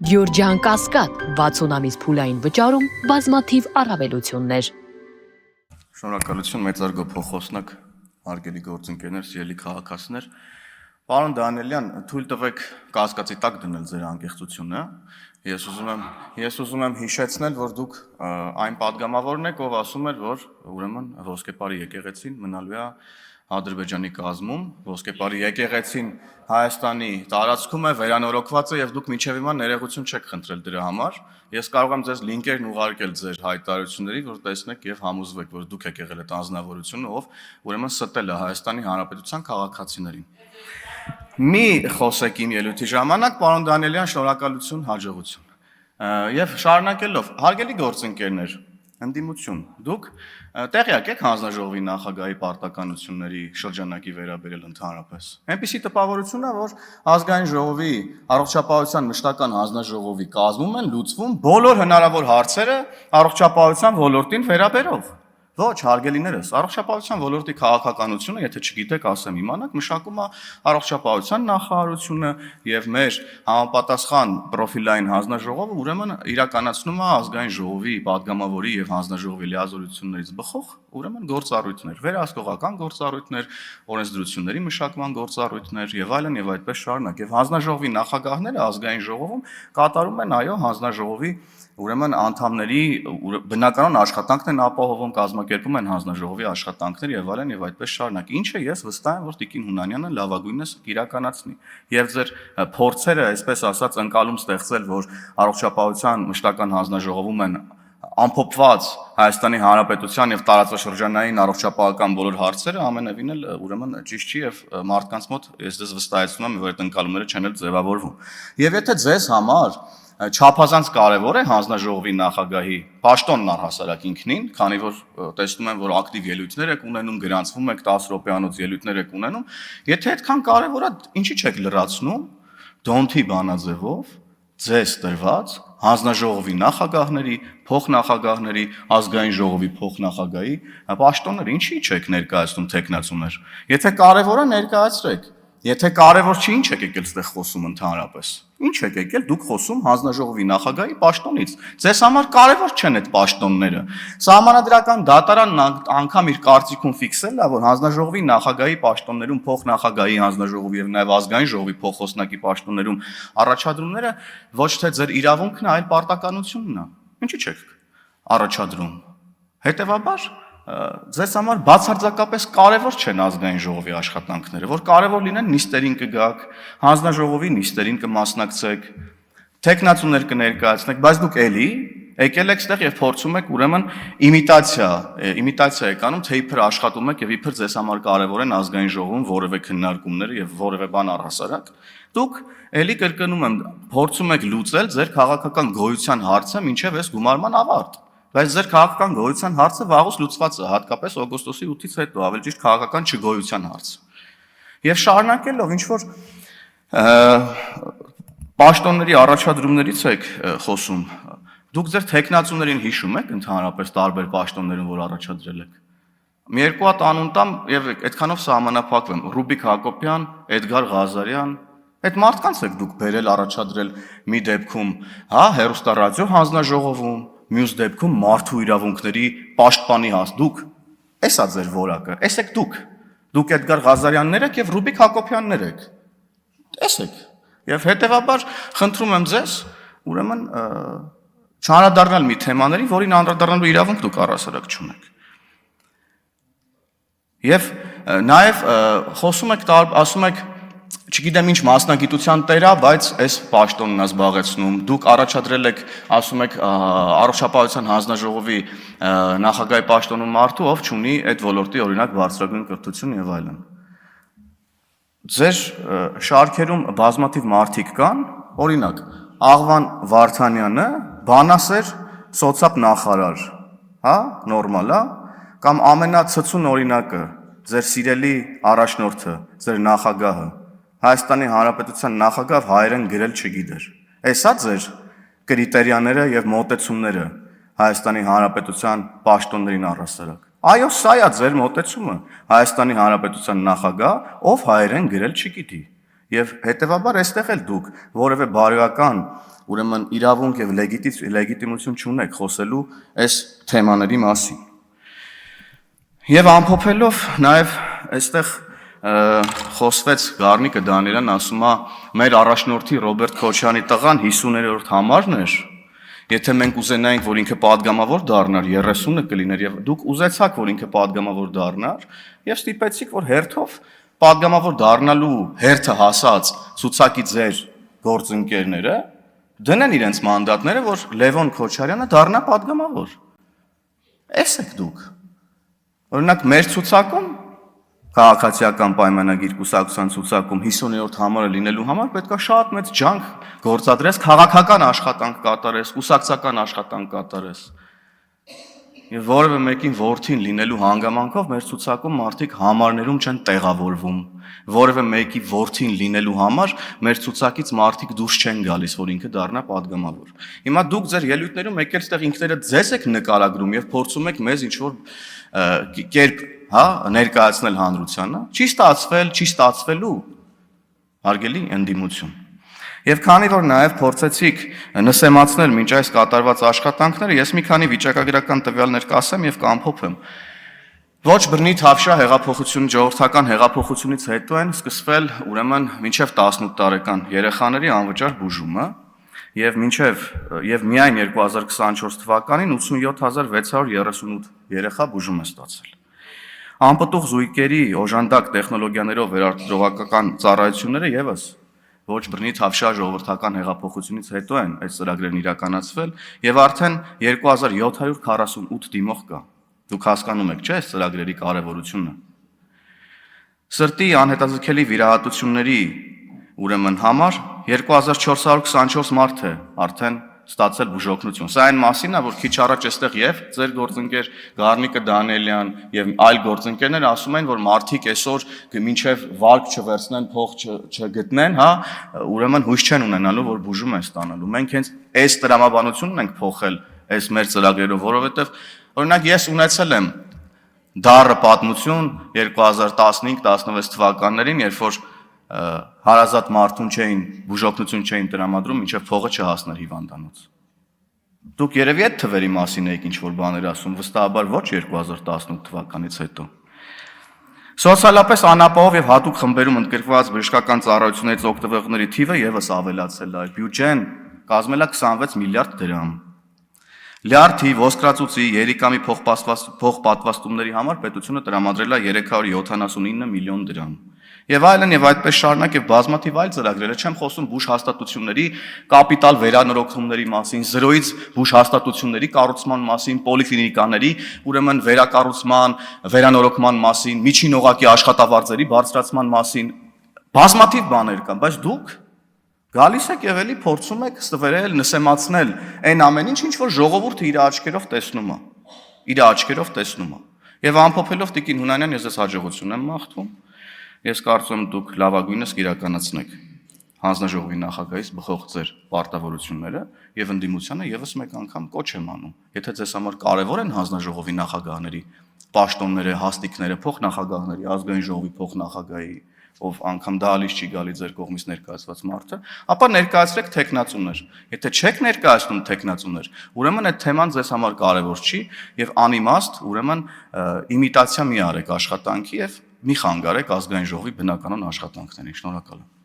Գյորջյան Կասկադ 60 ամիս փուլային վճարում բազմաթիվ առավելություններ։ Շնորհակալություն մեծարգո փոխոսնակ, հարգելի գործընկերներ, սիրելի քաղաքացիներ։ Պարոն Դանիելյան, թույլ տվեք կասկածի տակ դնել ձեր անկեղծությունը։ Ես ուզում եմ հիշեցնել, որ դուք այն падգամավորն եք, ով ասում էր, որ ուրեմն ոսկեպարի եկեղեցին մնալու է Ադրբեջանի կազմում, ոսկեպարի եկեղեցին Հայաստանի տարածքում է, վերանորոգված է եւ դուք մինչեւ հիմա ներողություն չեք խնդրել դրա համար։ Ես կարող եմ ձեզ լինկերն ուղարկել ձեր հայտարարությունների, որ տեսնեք եւ համոզվեք, որ դուք եք եղել այդ անձնավորությունը, ով ուրեմն ստել է Հայաստանի Հանրապետության քաղաքացիներին։ Մի խոսեք իմ ելույթի ժամանակ, պարոն Դանիելյան, շնորհակալություն, հաջողություն։ Եվ շարունակելով, հարգելի գործընկերներ, ընդդիմություն, դուք տեղյակ եք հանձնաժողովի նախագահի պարտականությունների շրջանակի վերաբերել ընդհանրապես։ Այնպիսի տպավորություն է, որ ազգային ժողովի առողջապահության մշտական հանձնաժողովի կազմում են լուծվում բոլոր հնարավոր հարցերը առողջապահության ոլորտին վերաբերող։ Ոչ, հարգելիներս, առողջապահության ոլորտի քաղաքականությունը, եթե չգիտեք, ասեմ իմանաք, մշակում է առողջապահության նախարարությունը եւ մեր համապատասխան պրոֆիլային հանձնաժողովը ուրեմն իրականացնում է ազգային ժողովի падգամավորի եւ հանձնաժողովի լիազորություններից բխող ուրեմն գործառույթներ, վերահսկողական գործառույթներ, օրենսդրությունների մշակման գործառույթներ եւ այլն եւ այդպես շարունակ։ Եվ հանձնաժողովի նախագահները ազգային ժողովում կատարում են այո հանձնաժողովի ուրեմն անդամների բնականon աշխատանքն են ապահովում, կազմակերպում են հանձնաժողովի աշխատանքներ եւ այլն եւ այդպես շարունակ։ Ինչը ես վստահ եմ, որ Տիկին Հունանյանը լավագույնս կիրականացնի։ Եվ ձեր փորձերը, այսպես ասած, ընկալում ստեղծել, որ առողջապահության մշտական հանձնաժողովում են ամփոփված Հայաստանի Հանրապետության եւ տարածաշրջանային առողջապահական բոլոր հարցերը ամենևին էլ ուրեմն ճիշտ չի եւ մարդկանց մոտ ես դες վստահեցնում եմ, որ այդ ընկալումները չեն էլ ձևավորվում։ Եվ եթե ձեզ համար չափազանց կարևոր է հանձնաժողովի նախագահի պաշտոնն առհասարակ ինքնին, քանի որ տեսնում եմ, որ ակտիվ ելույթներ եք ունենում, գրանցվում եք 10 րոպեանոց ելույթներ եք ունենում, եթե այդքան կարևոր է, ինչի՞ չեք լրացնում դոնթի բանաձևով ձեզ տրված հանձնաժողովի նախագահների, փոխնախագահների, ազգային ժողովի փոխնախագահի պաշտոնները, ինչի՞ չեք ներկայացնում տեխնացուներ։ Եթե կարևոր է, ներկայացրեք։ Եթե կարևոր չի, ինչ եք եկել այդտեղ խոսում ընդհանրապես։ Ինչ եք եկել, դուք խոսում հանձնաժողովի նախագահի պաշտոնից։ Ձեզ համար կարևոր չեն այդ պաշտոնները։ Սահմանադրական դատարանն անգամ իր կարծիքում ֆիքսել է, որ հանձնաժողովի նախագահի պաշտոններում, փոխնախագահի հանձնաժողովի եւ նաեւ ազգային ժողովի փոխոսնակի պաշտոններում առաջադրումները ոչ թե ձեր իրավունքն է, այլ պարտականությունն է։ Ինչի՞ չեք առաջադրում։ Հետևաբար ձեզ համար բացարձակապես կարևոր չեն ազգային ժողովի աշխատանքները, որ կարևոր լինեն նիստերին կգաք, հանձնաժողովի նիստերին կմասնակցեք, տեխնացուներ կներկայացնեք, բայց դուք էլի եկել եք այդտեղ եւ փորձում եք ուրեմն իմիտացիա եք անում, թե իբր աշխատում եք եւ իբր ձեզ համար կարևոր են ազգային ժողովում որևէ քննարկումները եւ որևէ բան առհասարակ։ Դուք էլի կրկնում եմ, փորձում եք լուծել ձեր քաղաքական գոյության հարցը մինչեւ այս գումարման ավարտ։ Բայց ձեր քաղաքական գոյության հարցը վաղուց լուծված է, հատկապես օգոստոսի 8-ից հետո, ավելի ճիշտ քաղաքական չգոյության հարցը։ Եվ շարունակելով ինչ որ պաշտոնների առաջադրումներից եք խոսում, դուք ձեր տեխնացուներին հիշում եք ընդհանրապես տարբեր պաշտոններում, որ առաջադրել եք։ Մի երկու հատ անուն տամ եւ այդքանով սահմանափակվեմ։ Ռուբիկ Հակոբյան, Էդգար Ղազարյան, այդ մարդկանց եք դուք բերել առաջադրել մի դեպքում, հա, հեռուստարադիո հանձնաժողովում, մյուս դեպքում մարդու իրավունքների պաշտպանի դուք, էսա ձեր որակը, էս եք դուք Էդգար Ղազարյաններ եք եւ Ռուբիկ Հակոբյաններ եք, տեսեք, եւ հետեւաբար խնդրում եմ ձեզ, ուրեմն չանդրադառնալ մի թեմաների, որին անդրադառնալու իրավունք դուք առհասարակ չունեք։ Եվ նաեւ խոսում եք, ասում եք չգիտեմ ինչ մասնագիտության տեր է, բայց այս պաշտոնն է զբաղեցնում։ Դուք առաջադրել եք, ասում եք, առողջապահության հանձնաժողովի նախագահի պաշտոնում մարդու, ով չունի այդ ոլորտի օրինակ բարձրագույն կրթություն եւ այլն։ Ձեր շարքերում բազմաթիվ մարդիկ կան, օրինակ, Աղվան Վարդանյանը, բանասեր սոցիալ նախարար, հա, նորմալ է, կամ ամենացցուն օրինակը, ձեր սիրելի առաջնորդը, ձեր նախագահը Հայաստանի Հանրապետության նախագահ հայերեն գրել չգիտեր։ Էսա ձեր կրիտերիաները եւ մոտեցումները Հայաստանի Հանրապետության պաշտոններին առհասարակ։ Այո, սա է ձեր մոտեցումը Հայաստանի Հանրապետության նախագահ, ով հայերեն գրել չգիտի։ Եվ հետևաբար այստեղ էլ դուք որևէ բարոյական, ուրեմն իրավունք եւ լեգիտիմություն չունեք խոսելու այս թեմաների մասին։ Եվ ամփոփելով նաեւ այստեղ խոսվեց Գառնիկը Դանիելյան ասում է մեր առաջնորդի Ռոբերտ Քոչյանի տղան 50-րդ համարն էր, եթե մենք ուզենայինք, որ ինքը падգամավոր դառնար, 30-ը կլիներ եւ դուք ուզեցաք, որ ինքը падգամավոր դառնար եւ ստիպեցիք, որ հերթով падգամավոր դառնալու հերթը հասած ցուցակի ձեր գործընկերները դնեն իրենց մանդատները, որ Լևոն Քոչարյանը դառնա падգամավոր։ Էս եք դուք։ Օրինակ մեր ցուցակում քաղաքացիական պայմանագիր կուսակցության ցուցակում 50-րդ համարը լինելու համար պետքա շատ մեծ ջանք գործադրես, քաղաքական աշխատանք կատարես, կուսակցական աշխատանք կատարես։ Եվ որևէ մեկին որդին լինելու հանգամանքով մեր ցուցակում մարդիկ համարներում չեն տեղավորվում։ Որևէ մեկի որդին լինելու համար մեր ցուցակից մարդիկ դուրս չեն գալիս, որ ինքը դառնա падգամավոր։ Հիմա դուք ձեր ելույթներում եկել ստեղ ինքներդ ձեզ եք նկարագրում եւ փորձում եք մեզ ինչ-որ կերպ, ներկայացնել հանրությանը, չի ստացվել, չի ստացվելու, հարգելի ընդդիմություն։ Եվ քանի որ նաև փորձեցիք նսեմացնել մինչ այս կատարված աշխատանքները, ես մի քանի վիճակագրական տվյալներ կասեմ եւ կամփոփեմ։ Ոչ բռնի Թավշյա հեղափոխություն, ժողովրդական հեղափոխությունից հետո են սկսվել ուրեմն մինչև 18 տարեկան երեխաների անվճար բուժումը եւ միայն 2024 թվականին 87638 երեխա բուժում է ստացել։ Անպտուղ զույգերի օժանդակ տեխնոլոգիաներով վերարտադրողական ծառայությունները եւս ոչ բռնի Թավշյա ժողովրդական հեղափոխությունից հետո են այս ծրագրերն իրականացվել եւ արդեն 2748 դիմող կա։ Դուք հասկանում եք, չէ՞, այս ծրագրերի կարևորությունը։ Սրտի անհետաձգելի վիրահատությունների ուրեմն համար 2424 մարդ է արդեն ստացել բուժօգնություն։ Սա այն մասին է, որ քիչ առաջ էստեղ եւ ձեր գործընկեր Գառնիկը Դանիելյան եւ այլ գործընկերներ ասում են, որ մարդիկ այսօր մինչեւ վարկ չվերցնեն, փող չգտնեն, ուրեմն հույս չեն ունենալու, որ բուժում են ստանալու։ Մենք հենց այս տրամաբանությունն ենք փոխել այս մեր ծրագրերով, որովհետեւ օրինակ ես ունեցել եմ դառը պատմություն 2015-16 թվականներին, երբ որ հարազատ մարդուն չէին բուժօգնություն չէին տրամադրում, մինչև փողը չհասներ հիվանդանոց։ Դուք երևի այդ թվերի մասին եք ինչ-որ բաներ ասում, վստահաբար ոչ 2018 թվականից հետո։ Սոցիալապես անապահով եւ հատուկ խմբերում ընդգրկված բժշկական ծառայություններից օգտվողների թիվը եւս ավելացել է։ Բյուջեն կազմել է 26 միլիարդ դրամ։ Լյարդի, ոսկրածուծի, երիկամի փոխպատվաստումների համար պետությունը տրամադրել է 379 միլիոն դրամ։ Եվ այլն եւ այդպես շարունակ եւ բազմաթիվ այլ ծրագրեր, չեմ խոսում բուժ հաստատությունների կապիտալ վերանորոգումների մասին, զրոյից բուժ հաստատությունների կառուցման մասին, պոլիկլինիկաների, ուրեմն վերակառուցման, վերանորոգման մասին, միջին օղակի աշխատավարձերի բարձրացման մասին, բազմաթիվ բաներ կան, բայց դուք գալիս եք եւ էլի փորձում եք ստվերել, նսեմացնել այն ամեն ինչ, ինչ որ ժողովուրդը իր աչքերով տեսնում է, իր աչքերով տեսնում է։ Եվ ամփոփելով Տիկին Հունանյան, ես ձեզ հաջողություն եմ մաղթում։ Ես կարծում եմ դուք լավագույնս կիրականացնեք հանձնաժողովի նախագահից բխող ձեր պարտավորությունները եւ ընդդիմությանը եւս մեկ անգամ կոչ եմ անում։ Եթե ձեզ համար կարեւոր են հանձնաժողովի նախագահների պաշտոնները, հաստիկները, փոխնախագահների, ազգային ժողովի փոխնախագահի, ով անգամ դալիս չի գալի ձեր կողմից ներկայացված մարդը, ապա ներկայացրեք թեկնածուներ։ Եթե չեք ներկայացնում թեկնածուներ, ուրեմն այդ թեման ձեզ համար կարևոր չի եւ անիմաստ, ուրեմն իմիտացիա մի արեք աշխատանքի եւ մի խանգարեք ազգային ժողովի բնականon աշխատանքներին։ Շնորհակալ եմ։